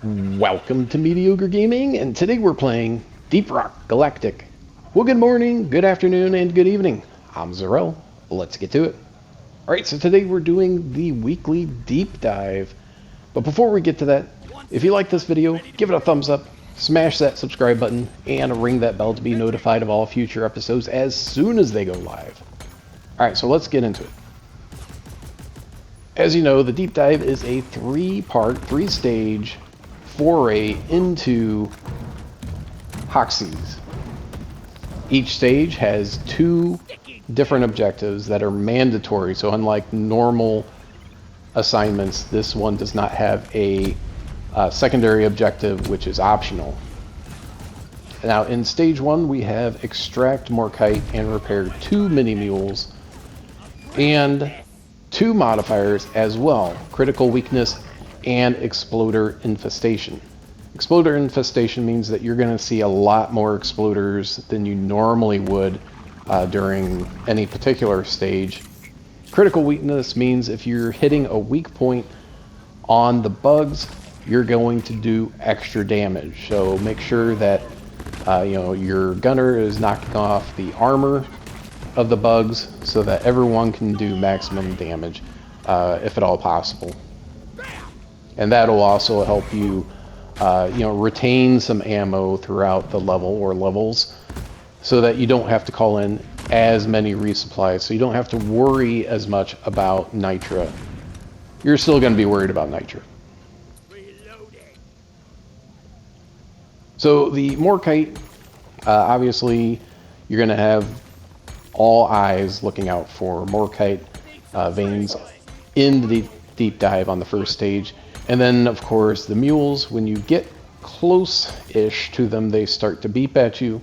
Welcome to Mediocre Gaming, and today we're playing Deep Rock Galactic. Well, good morning, good afternoon, and good evening. I'm Zarel. Let's get to it. Alright, so today we're doing the weekly deep dive. But before we get to that, if you like this video, give it a thumbs up, smash that subscribe button, and ring that bell to be notified of all future episodes as soon as they go live. Alright, so let's get into it. As you know, the deep dive is a three-part, three-stage foray into Hoxie's. Each stage has two different objectives that are mandatory, so unlike normal assignments, this one does not have a secondary objective, which is optional. Now, in stage one, we have extract Morkite and repair 2 mini-mules, and 2 modifiers as well, critical weakness and exploder infestation. Exploder infestation means that you're going to see a lot more exploders than you normally would during any particular stage. Critical weakness means if you're hitting a weak point on the bugs, you're going to do extra damage. So make sure that your gunner is knocking off the armor of the bugs so that everyone can do maximum damage if at all possible. And that'll also help you, retain some ammo throughout the level or levels so that you don't have to call in as many resupplies. So you don't have to worry as much about Nitra. You're still going to be worried about Nitra. So the Morkite, obviously, you're going to have all eyes looking out for Morkite veins in the deep dive on the first stage. And then, of course, the mules, when you get close-ish to them, they start to beep at you.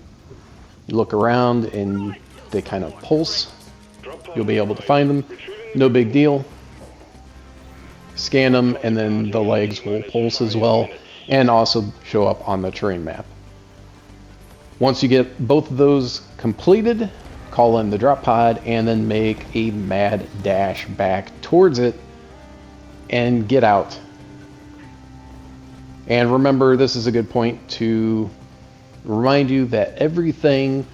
You look around and they kind of pulse. You'll be able to find them. No big deal. Scan them, and then the legs will pulse as well, and also show up on the terrain map. Once you get both of those completed, call in the drop pod, and then make a mad dash back towards it and get out. And remember, this is a good point to remind you that everything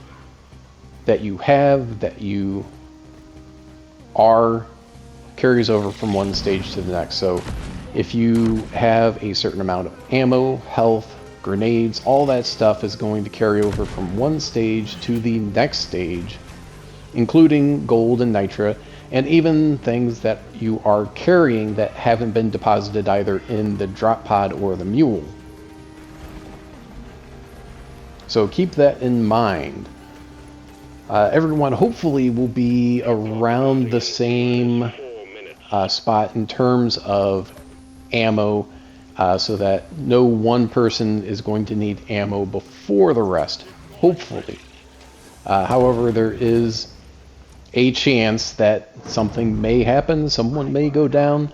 that you have, that you are, carries over from one stage to the next. So if you have a certain amount of ammo, health, grenades, all that stuff is going to carry over from one stage to the next stage, including gold and nitra, and even things that you are carrying that haven't been deposited either in the drop pod or the mule. So keep that in mind. Everyone hopefully will be around the same spot in terms of ammo, so that no one person is going to need ammo before the rest, hopefully. However, there is a chance that something may happen, someone may go down,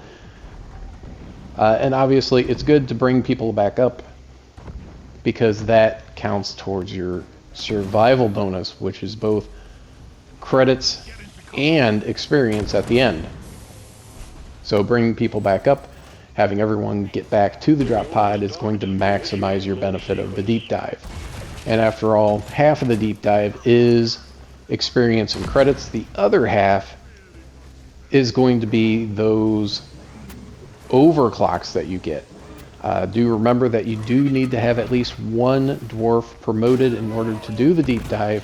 and obviously it's good to bring people back up because that counts towards your survival bonus, which is both credits and experience at the end. So bringing people back up, having everyone get back to the drop pod is going to maximize your benefit of the deep dive. And after all, half of the deep dive is experience and credits. The other half is going to be those overclocks that you get. Do remember that you do need to have at least one dwarf promoted in order to do the deep dive,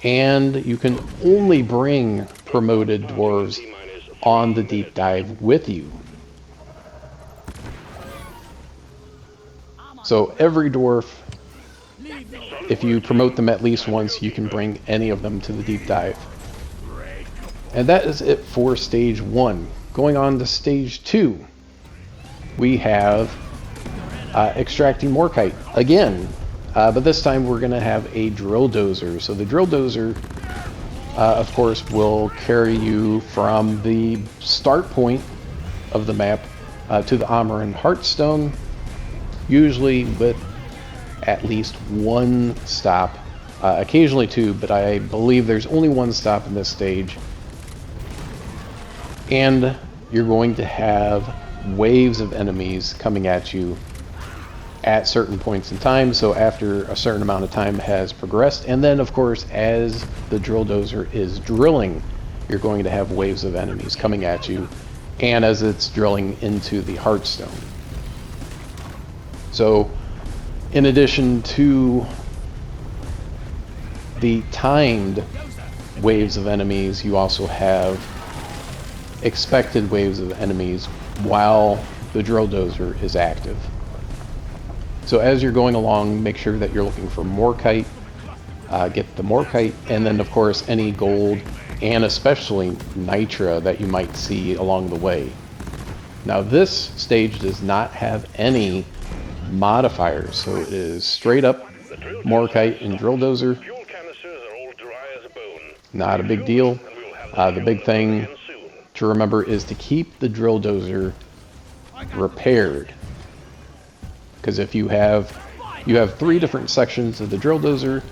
and you can only bring promoted dwarves on the deep dive with you. So every dwarf, if you promote them at least once, you can bring any of them to the deep dive. And that is it for stage 1. Going on to stage 2, we have extracting Morkite again, but this time we're going to have a drill dozer. So the drill dozer, of course, will carry you from the start point of the map to the Armor and Heartstone, usually with at least one stop, occasionally 2, but I believe there's only one stop in this stage. And you're going to have waves of enemies coming at you at certain points in time, so after a certain amount of time has progressed. And then, of course, as the drill dozer is drilling, you're going to have waves of enemies coming at you, and as it's drilling into the Heartstone. So, in addition to the timed waves of enemies, you also have expected waves of enemies while the drill dozer is active. So as you're going along, make sure that you're looking for Morkite, get the Morkite, and then of course any gold and especially Nitra that you might see along the way. Now this stage does not have any modifiers, so it is straight up Morkite and drill dozer. Not a big deal. The big thing to remember is to keep the drill dozer repaired. Because if you have 3 different sections of the drill dozer,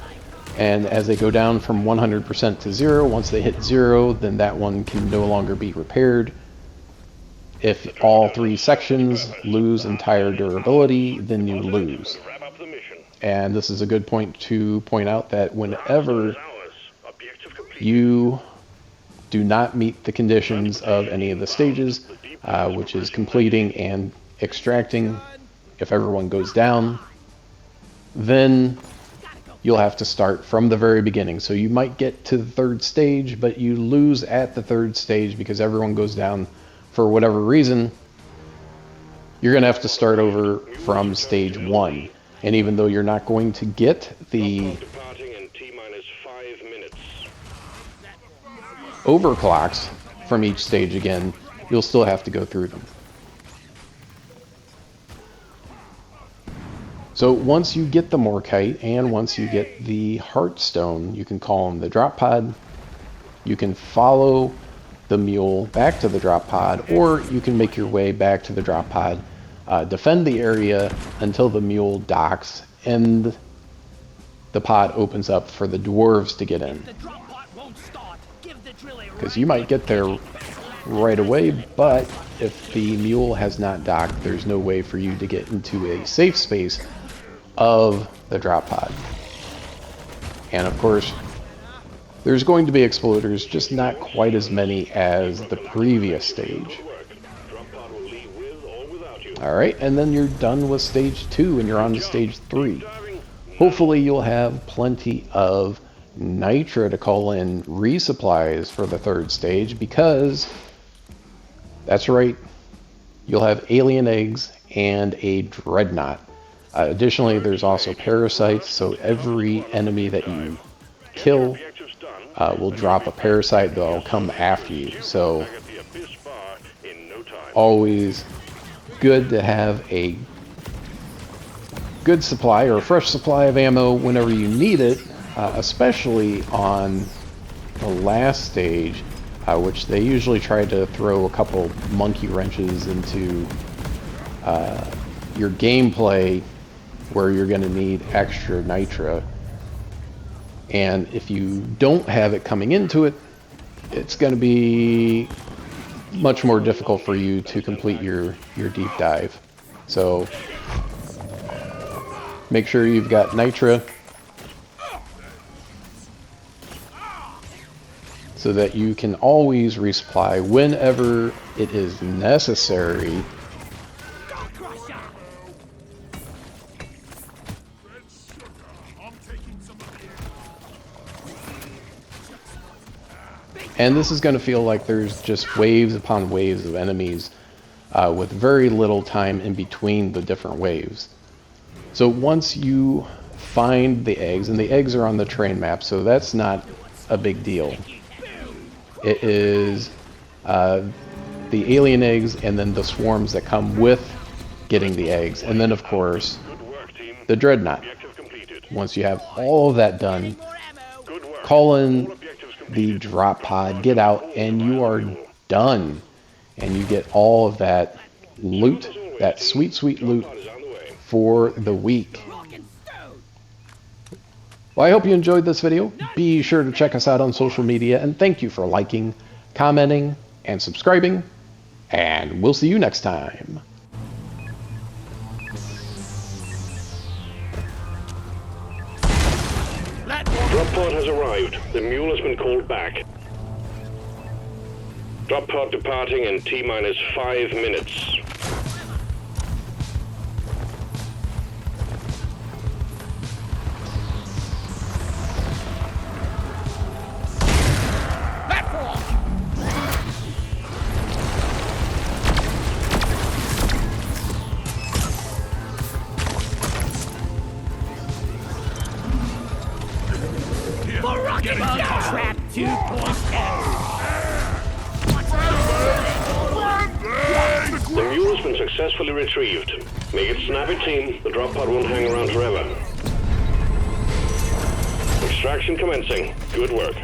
and as they go down from 100% to 0, once they hit 0, then that one can no longer be repaired. If all 3 sections lose entire durability, then you lose. And this is a good point to point out that whenever you do not meet the conditions of any of the stages, which is completing and extracting, if everyone goes down, then you'll have to start from the very beginning. So you might get to the 3rd stage, but you lose at the 3rd stage because everyone goes down for whatever reason. You're going to have to start over from stage 1. And even though you're not going to get the overclocks from each stage again, you'll still have to go through them. So once you get the Morkite and once you get the Heartstone, you can call them the drop pod. You can follow the mule back to the drop pod, or you can make your way back to the drop pod, defend the area until the mule docks and the pod opens up for the dwarves to get in. Because you might get there right away, but if the mule has not docked, there's no way for you to get into a safe space of the drop pod. And of course, there's going to be exploders, just not quite as many as the previous stage. Alright, and then you're done with stage 2 and you're on to stage 3. Hopefully you'll have plenty of Nitra to call in resupplies for the 3rd stage, because that's right, you'll have alien eggs and a dreadnought. Additionally, there's also parasites, so every enemy that you kill will drop a parasite that'll come after you. So always good to have a good supply or a fresh supply of ammo whenever you need it, especially on the last stage, which they usually try to throw a couple monkey wrenches into your gameplay, where you're going to need extra Nitra. And if you don't have it coming into it, it's going to be much more difficult for you to complete your deep dive. So make sure you've got Nitra so that you can always resupply whenever it is necessary. And this is going to feel like there's just waves upon waves of enemies with very little time in between the different waves. So once you find the eggs, and the eggs are on the train map, so that's not a big deal. It is the alien eggs and then the swarms that come with getting the eggs. And then, of course, the dreadnought. Once you have all of that done, call in the drop pod, get out, and you are done. And you get all of that loot, that sweet, sweet loot for the week. Well, I hope you enjoyed this video. Be sure to check us out on social media, and thank you for liking, commenting, and subscribing. And we'll see you next time. pod has arrived. The mule has been called back. Drop pod departing in T-minus 5 minutes. Trap 2.0. The mule has been successfully retrieved. Make it snappy, team. The drop pod won't hang around forever. Extraction commencing. Good work.